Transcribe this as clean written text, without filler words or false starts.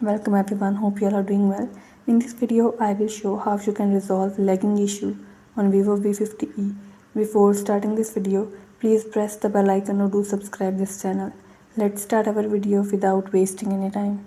Welcome everyone, hope you all are doing well. In this video, I will show how you can resolve lagging issue on Vivo V50e. Before starting this video, please press the bell icon or do subscribe this channel. Let's start our video without wasting any time.